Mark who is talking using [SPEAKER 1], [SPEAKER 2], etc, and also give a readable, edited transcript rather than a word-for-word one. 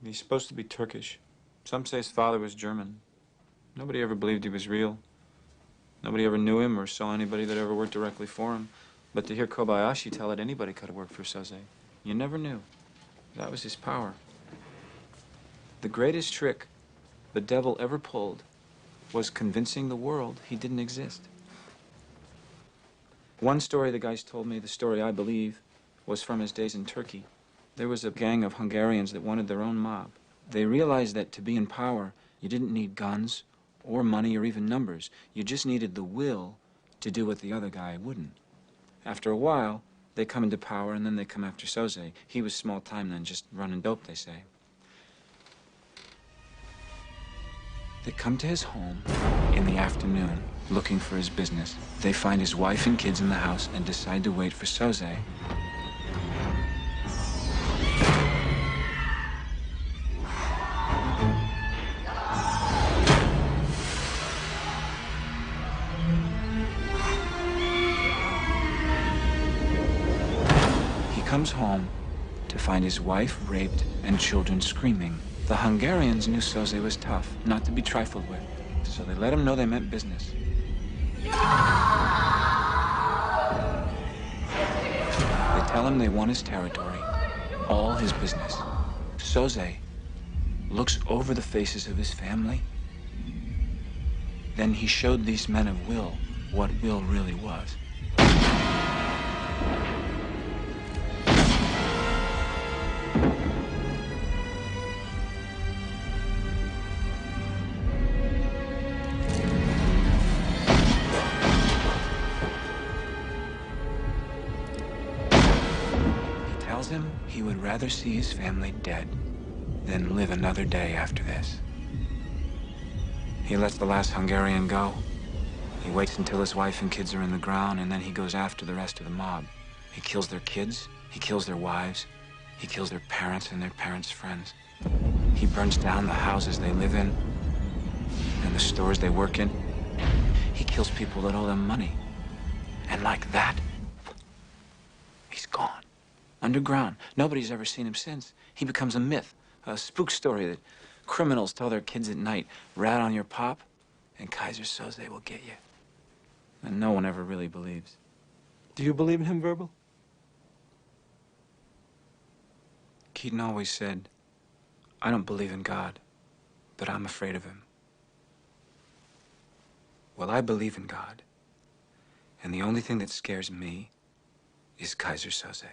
[SPEAKER 1] He's supposed to be Turkish. Some say his father was German. Nobody ever believed he was real. Nobody ever knew him or saw anybody that ever worked directly for him. But to hear Kobayashi tell it, anybody could have worked for Soze. You never knew. That was his power. The greatest trick the devil ever pulled was convincing the world he didn't exist. One story the guys told me, the story I believe, was from his days in Turkey. There was a gang of Hungarians that wanted their own mob. They realized that to be in power, you didn't need guns or money or even numbers. You just needed the will to do what the other guy wouldn't. After a while, they come into power and then they come after Soze. He was small time then, just running dope, they say. They come to his home in the afternoon looking for his business. They find his wife and kids in the house and decide to wait for Soze. He comes home to find his wife raped and children screaming. The Hungarians knew Soze was tough, not to be trifled with, so they let him know they meant business. They tell him they want his territory, all his business. Soze looks over the faces of his family. Then he showed these men of will what will really was. Tells him he would rather see his family dead than live another day after this. He lets the last Hungarian go. He waits until his wife and kids are in the ground, and then he goes after the rest of the mob. He kills their kids, he kills their wives, he kills their parents and their parents' friends. He burns down the houses they live in and the stores they work in. He kills people that owe them money. And like that, he's gone. Underground. Nobody's ever seen him since. He becomes a myth, a spook story that criminals tell their kids at night. Rat on your pop, and Kaiser Soze will get you. And no one ever really believes.
[SPEAKER 2] Do you believe in him, Verbal?
[SPEAKER 1] Keaton always said, I don't believe in God, but I'm afraid of him. Well, I believe in God. And the only thing that scares me is Kaiser Soze.